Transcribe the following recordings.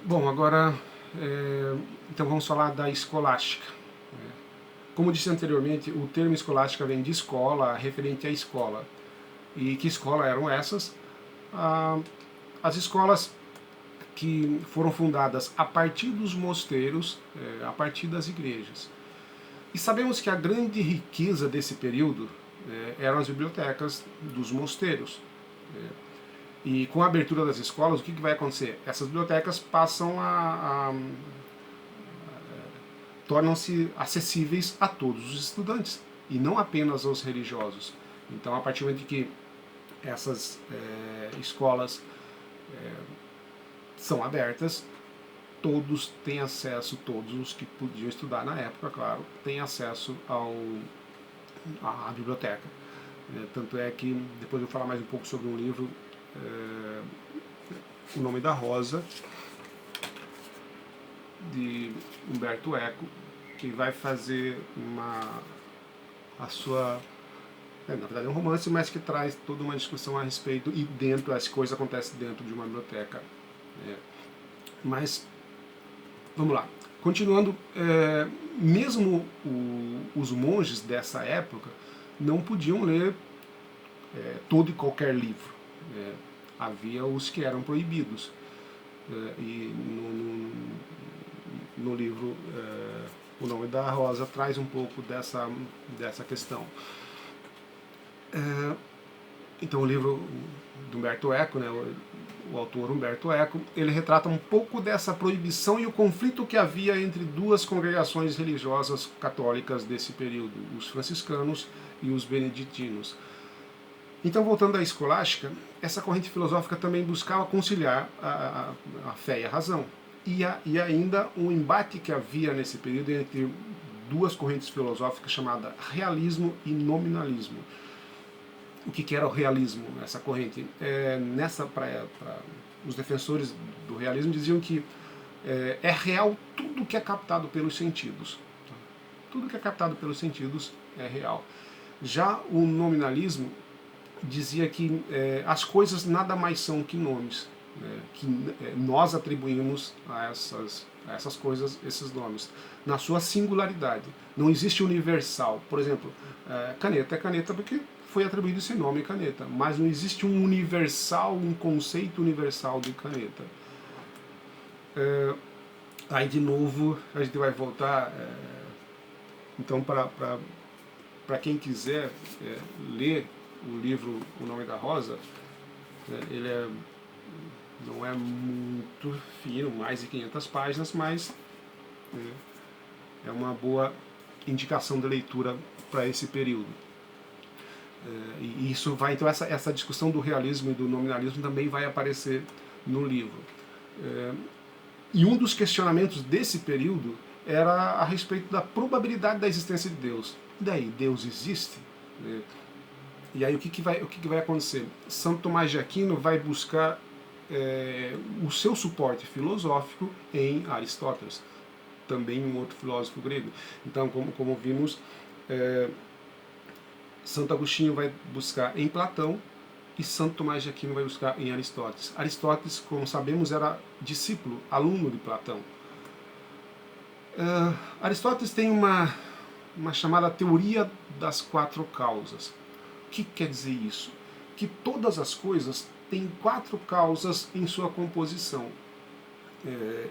Bom, agora então vamos falar da escolástica. Como disse anteriormente, o termo escolástica vem de escola, referente à escola. E que escola eram essas? As escolas que foram fundadas a partir dos mosteiros, a partir das igrejas. E sabemos que a grande riqueza desse período eram as bibliotecas dos mosteiros. E com a abertura das escolas, o que vai acontecer? Essas bibliotecas passam tornam-se acessíveis a todos os estudantes, e não apenas aos religiosos. Então, a partir do momento que essas escolas são abertas, todos têm acesso, todos os que podiam estudar na época, claro, têm acesso à biblioteca. Tanto é que, depois eu vou falar mais um pouco sobre um livro, O Nome da Rosa, de Umberto Eco, que vai fazer a sua... na verdade é um romance, mas que traz toda uma discussão a respeito, e dentro, as coisas acontecem dentro de uma biblioteca. Mas, vamos lá. Continuando, mesmo os monges dessa época não podiam ler todo e qualquer livro. Havia os que eram proibidos. E no livro O Nome da Rosa traz um pouco dessa questão. Então o livro de Umberto Eco, né, o autor Umberto Eco, ele retrata um pouco dessa proibição e o conflito que havia entre duas congregações religiosas católicas desse período, os franciscanos e os beneditinos. Então, voltando à escolástica, essa corrente filosófica também buscava conciliar a fé e a razão. E ainda um embate que havia nesse período entre duas correntes filosóficas chamadas realismo e nominalismo. O que era o realismo, essa corrente? Os defensores do realismo diziam que é real tudo que é captado pelos sentidos. Tudo que é captado pelos sentidos é real. Já o nominalismo dizia que as coisas nada mais são que nomes, que nós atribuímos a essas coisas esses nomes, na sua singularidade. Não existe universal. Por exemplo, caneta é caneta porque foi atribuído esse nome caneta, mas não existe um universal, um conceito universal de caneta. Aí de novo a gente vai voltar, então para quem quiser ler o livro O Nome da Rosa, ele não é muito fino, mais de 500 páginas, mas é uma boa indicação de leitura para esse período. E isso vai, então essa discussão do realismo e do nominalismo também vai aparecer no livro. E um dos questionamentos desse período era a respeito da probabilidade da existência de Deus. E daí, Deus existe? E aí o que vai acontecer? Santo Tomás de Aquino vai buscar o seu suporte filosófico em Aristóteles, também um outro filósofo grego. Então, como vimos, Santo Agostinho vai buscar em Platão e Santo Tomás de Aquino vai buscar em Aristóteles. Aristóteles, como sabemos, era discípulo, aluno de Platão. Aristóteles tem uma chamada teoria das quatro causas. O que quer dizer isso? Que todas as coisas têm quatro causas em sua composição.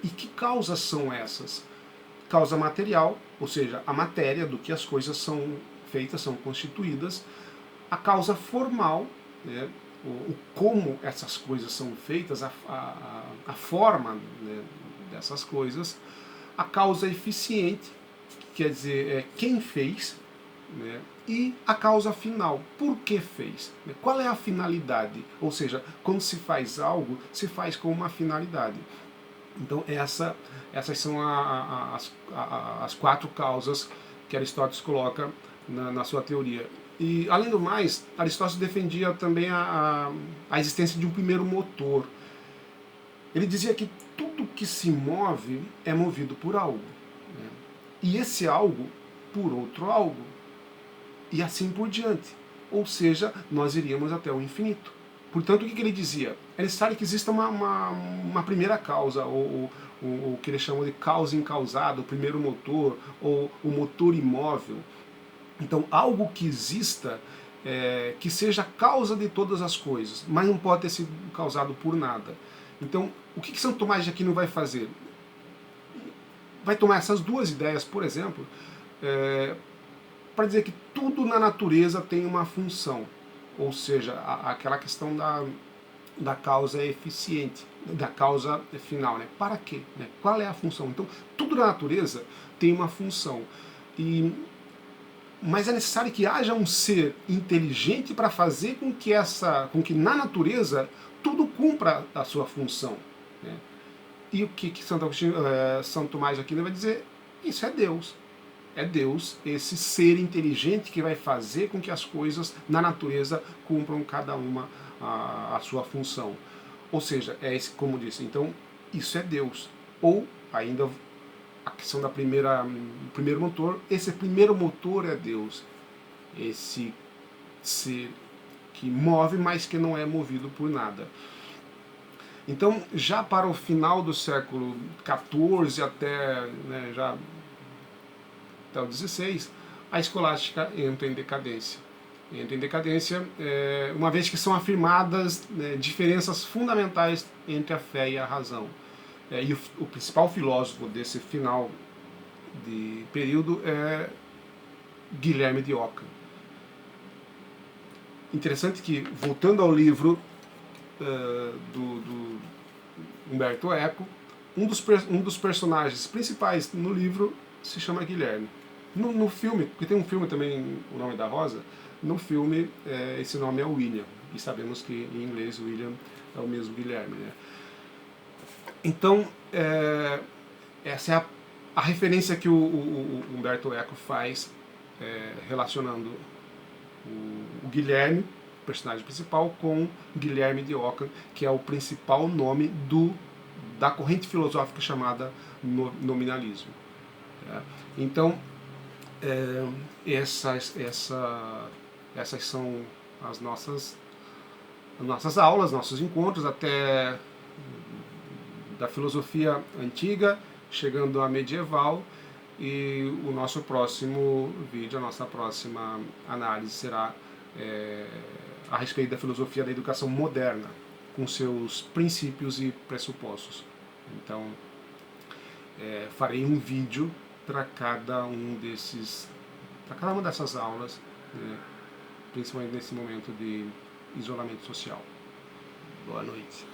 E que causas são essas? Causa material, ou seja, a matéria do que as coisas são feitas, são constituídas. A causa formal, né, como essas coisas são feitas, a forma, né, dessas coisas. A causa eficiente, que quer dizer quem fez, né, e a causa final, por que fez? Qual é a finalidade? Ou seja, quando se faz algo, se faz com uma finalidade. Então essas são as quatro causas que Aristóteles coloca na sua teoria. E, além do mais, Aristóteles defendia também a existência de um primeiro motor. Ele dizia que tudo que se move é movido por algo, né? E esse algo por outro algo, e assim por diante. Ou seja, nós iríamos até o infinito. Portanto, o que ele dizia? É necessário que exista uma primeira causa, ou o que ele chamou de causa incausada, o primeiro motor, ou o motor imóvel. Então, algo que exista, que seja a causa de todas as coisas, mas não pode ter sido causado por nada. Então, o que São Tomás de Aquino vai fazer? Vai tomar essas duas ideias, por exemplo, para dizer que tudo na natureza tem uma função, ou seja, aquela questão da causa eficiente, da causa final, né? Para quê? Né? Qual é a função? Então, tudo na natureza tem uma função. Mas é necessário que haja um ser inteligente para fazer com que na natureza tudo cumpra a sua função. Né? E o que São Tomás de Aquino vai dizer? Isso é Deus. É Deus, esse ser inteligente que vai fazer com que as coisas na natureza cumpram cada uma a sua função. Ou seja, é esse, como disse, então isso é Deus. Ou ainda a questão do primeiro motor, esse primeiro motor é Deus. Esse ser que move, mas que não é movido por nada. Então, já para o final do século XIV até, né, já até o XVI, a escolástica entra em decadência. Entra em decadência, uma vez que são afirmadas, né, diferenças fundamentais entre a fé e a razão. E o principal filósofo desse final de período é Guilherme de Ockham. Interessante que, voltando ao livro do Umberto Eco, um dos personagens principais no livro se chama Guilherme. No filme, porque tem um filme também, O Nome da Rosa, no filme esse nome é William, e sabemos que em inglês William é o mesmo Guilherme. Né? Então, essa é a referência que o Umberto Eco faz relacionando o Guilherme, personagem principal, com Guilherme de Ockham, que é o principal nome da corrente filosófica chamada nominalismo. Então, essas são as nossas aulas, nossos encontros, até da filosofia antiga, chegando à medieval, e o nosso próximo vídeo, a nossa próxima análise será a respeito da filosofia da educação moderna, com seus princípios e pressupostos. Então, farei um vídeo para cada uma dessas aulas, né, principalmente nesse momento de isolamento social. Boa noite.